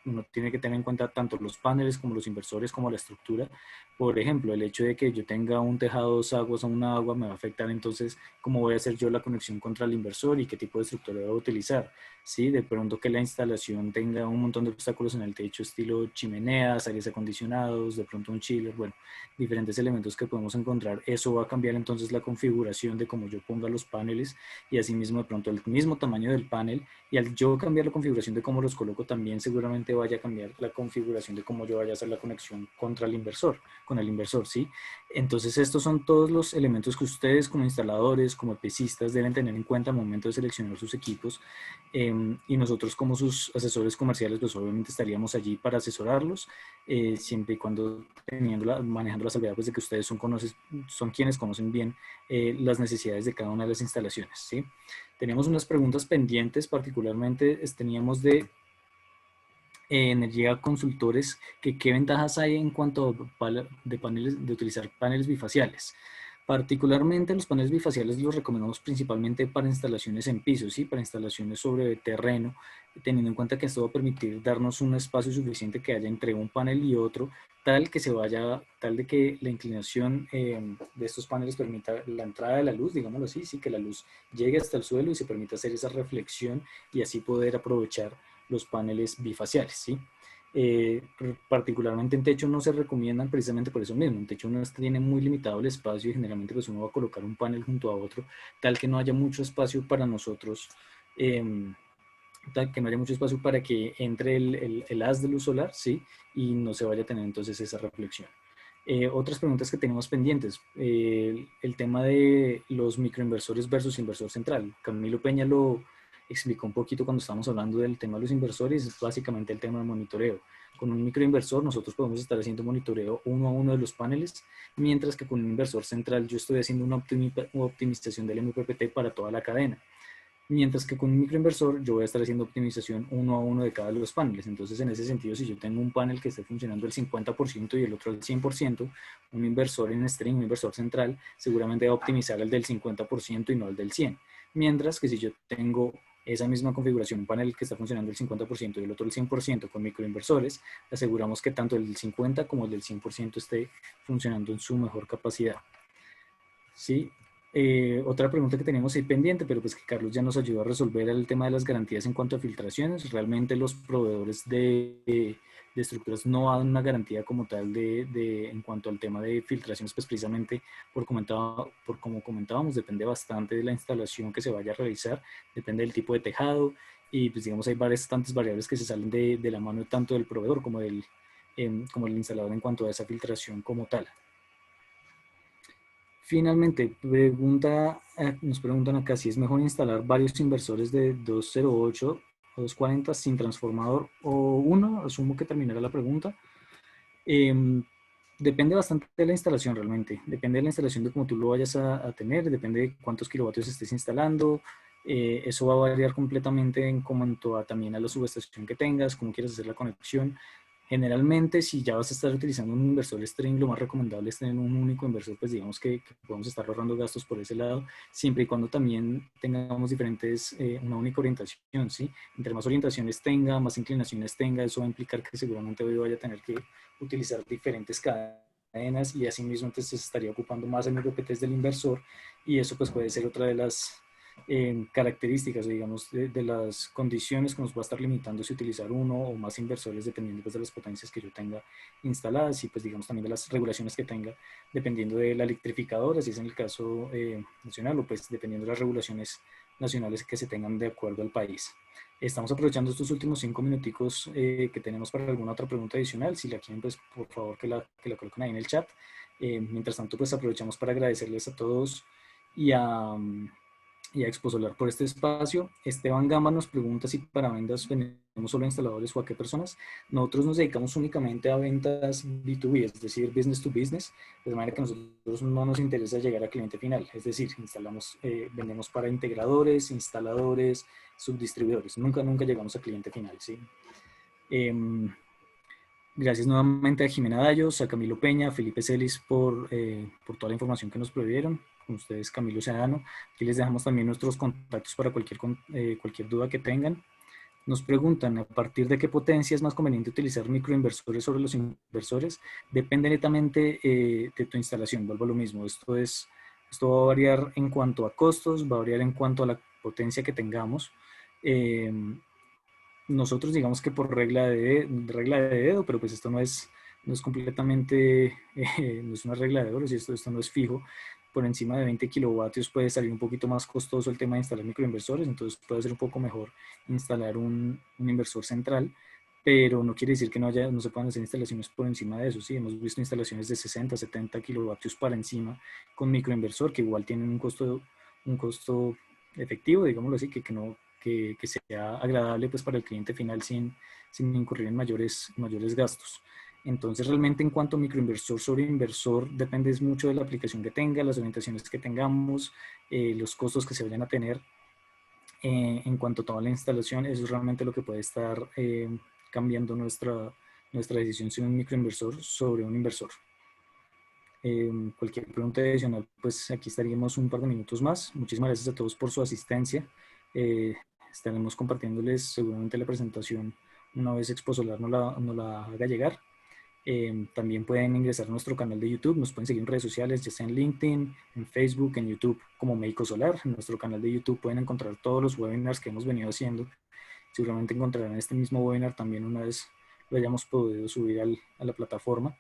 uno tiene que tener en cuenta tanto los paneles como los inversores como la estructura. Por ejemplo, el hecho de que yo tenga un tejado, dos aguas o una agua me va a afectar, entonces, ¿cómo voy a hacer yo la conexión contra el inversor y qué tipo de estructura voy a utilizar? ¿Sí? De pronto que la instalación tenga un montón de obstáculos en el techo, estilo chimeneas, aires acondicionados, de pronto un chiller, bueno, diferentes elementos que podemos encontrar. Eso va a cambiar entonces la configuración de cómo yo ponga los paneles y asimismo de pronto el mismo tamaño del panel, y al yo cambiar la configuración de cómo los coloco también seguramente vaya a cambiar la configuración de cómo yo vaya a hacer la conexión contra el inversor, con el inversor, ¿sí? Entonces estos son todos los elementos que ustedes como instaladores, como EPCistas deben tener en cuenta al momento de seleccionar sus equipos, y nosotros como sus asesores comerciales pues obviamente estaríamos allí para asesorarlos, siempre y cuando manejando la salvedad pues, de que ustedes son quienes conocen bien las necesidades de cada una de las instalaciones, ¿sí? Teníamos unas preguntas pendientes, particularmente teníamos de Energía Consultores, que qué ventajas hay en cuanto de utilizar paneles bifaciales. Particularmente los paneles bifaciales los recomendamos principalmente para instalaciones en piso, ¿sí? Para instalaciones sobre terreno, teniendo en cuenta que esto va a permitir darnos un espacio suficiente que haya entre un panel y otro, tal de que la inclinación de estos paneles permita la entrada de la luz, digámoslo así, sí, que la luz llegue hasta el suelo y se permita hacer esa reflexión y así poder aprovechar los paneles bifaciales, ¿sí? Particularmente en techo no se recomiendan precisamente por eso mismo. En techo uno tiene muy limitado el espacio y generalmente pues uno va a colocar un panel junto a otro, tal que no haya mucho espacio para nosotros, tal que no haya mucho espacio para que entre el haz de luz solar, ¿sí? Y no se vaya a tener entonces esa reflexión. Otras preguntas que tenemos pendientes, el tema de los microinversores versus inversor central. Camilo Peña lo explicó un poquito cuando estábamos hablando del tema de los inversores, es básicamente el tema de monitoreo. Con un microinversor nosotros podemos estar haciendo monitoreo uno a uno de los paneles, mientras que con un inversor central yo estoy haciendo una optimización del MPPT para toda la cadena. Mientras que con un microinversor yo voy a estar haciendo optimización uno a uno de cada de los paneles. Entonces, en ese sentido, si yo tengo un panel que esté funcionando al 50% y el otro al 100%, un inversor en string, un inversor central, seguramente va a optimizar el del 50% y no el del 100%. Mientras que si yo tengo esa misma configuración, un panel que está funcionando el 50% y el otro el 100% con microinversores, aseguramos que tanto el 50% como el del 100% esté funcionando en su mejor capacidad. ¿Sí? Otra pregunta que tenemos ahí pendiente, pero pues que Carlos ya nos ayudó a resolver, el tema de las garantías en cuanto a filtraciones. Realmente los proveedores de estructuras no dan una garantía como tal en cuanto al tema de filtraciones, pues precisamente por como comentábamos, depende bastante de la instalación que se vaya a realizar, depende del tipo de tejado y pues digamos hay bastantes variables que se salen de la mano tanto del proveedor como del instalador en cuanto a esa filtración como tal. Finalmente, nos preguntan acá si es mejor instalar varios inversores de 208 o 240 sin transformador o uno, asumo que terminará la pregunta. Depende bastante de la instalación realmente, depende de la instalación de cómo tú lo vayas a tener, depende de cuántos kilovatios estés instalando, eso va a variar completamente en cuanto también a la subestación que tengas, cómo quieres hacer la conexión. Generalmente, si ya vas a estar utilizando un inversor string, lo más recomendable es tener un único inversor, pues digamos que podemos estar ahorrando gastos por ese lado, siempre y cuando también tengamos una única orientación, ¿sí? Entre más orientaciones tenga, más inclinaciones tenga, eso va a implicar que seguramente hoy vaya a tener que utilizar diferentes cadenas y asimismo entonces estaría ocupando más MPPTs del inversor y eso pues puede ser otra de las características, digamos, de las condiciones que nos va a estar limitando si utilizar uno o más inversores dependiendo pues, de las potencias que yo tenga instaladas y pues digamos también de las regulaciones que tenga dependiendo de la electrificadora, si es en el caso nacional o pues dependiendo de las regulaciones nacionales que se tengan de acuerdo al país. Estamos aprovechando estos últimos 5 minuticos que tenemos para alguna otra pregunta adicional. Si la quieren, pues por favor que la coloquen ahí en el chat. Mientras tanto, pues aprovechamos para agradecerles a todos y a Exposolar por este espacio. Esteban Gama nos pregunta si para ventas vendemos solo a instaladores o a qué personas. Nosotros nos dedicamos únicamente a ventas B2B, es decir, business to business, de manera que a nosotros no nos interesa llegar al cliente final, es decir, vendemos para integradores, instaladores, subdistribuidores, nunca llegamos al cliente final, ¿sí? Gracias nuevamente a Jimena Dayos, a Camilo Peña, a Felipe Celis por toda la información que nos proveyeron. Con ustedes, Camilo Sedano. Aquí les dejamos también nuestros contactos para cualquier duda que tengan. Nos preguntan, ¿a partir de qué potencia es más conveniente utilizar microinversores sobre los inversores? Depende netamente de tu instalación, vuelvo a lo mismo. Esto va a variar en cuanto a costos, va a variar en cuanto a la potencia que tengamos. Nosotros digamos que por regla de dedo, pero pues esto no es completamente, no es una regla de oro, si esto no es fijo. Por encima de 20 kilovatios puede salir un poquito más costoso el tema de instalar microinversores, entonces puede ser un poco mejor instalar un inversor central, pero no quiere decir que no se puedan hacer instalaciones por encima de eso. Sí, hemos visto instalaciones de 60, 70 kilovatios para encima con microinversor, que igual tienen un costo efectivo, digámoslo así, que sea agradable pues, para el cliente final sin incurrir en mayores gastos. Entonces, realmente en cuanto a microinversor sobre inversor, depende mucho de la aplicación que tenga, las orientaciones que tengamos, los costos que se vayan a tener. En cuanto a toda la instalación, eso es realmente lo que puede estar cambiando nuestra decisión si un microinversor sobre un inversor. Cualquier pregunta adicional, pues aquí estaríamos un par de minutos más. Muchísimas gracias a todos por su asistencia. Estaremos compartiéndoles seguramente la presentación una vez Exposolar nos la haga llegar. También pueden ingresar a nuestro canal de YouTube, nos pueden seguir en redes sociales, ya sea en LinkedIn, en Facebook, en YouTube, como Meikosolar. En nuestro canal de YouTube pueden encontrar todos los webinars que hemos venido haciendo. Seguramente encontrarán este mismo webinar también una vez lo hayamos podido subir a la plataforma.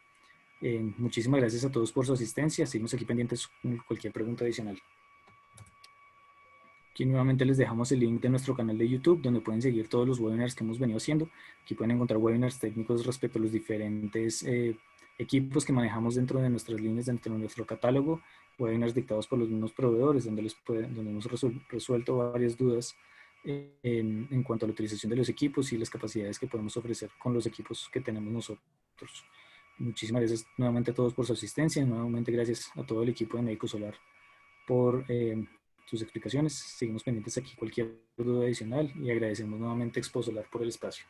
Muchísimas gracias a todos por su asistencia. Seguimos aquí pendientes con cualquier pregunta adicional. Aquí nuevamente les dejamos el link de nuestro canal de YouTube, donde pueden seguir todos los webinars que hemos venido haciendo. Aquí pueden encontrar webinars técnicos respecto a los diferentes equipos que manejamos dentro de nuestras líneas, dentro de nuestro catálogo, webinars dictados por los mismos proveedores, donde hemos resuelto varias dudas en cuanto a la utilización de los equipos y las capacidades que podemos ofrecer con los equipos que tenemos nosotros. Muchísimas gracias nuevamente a todos por su asistencia. Nuevamente gracias a todo el equipo de Meikosolar por sus explicaciones. Seguimos pendientes aquí cualquier duda adicional y agradecemos nuevamente a Exposolar por el espacio.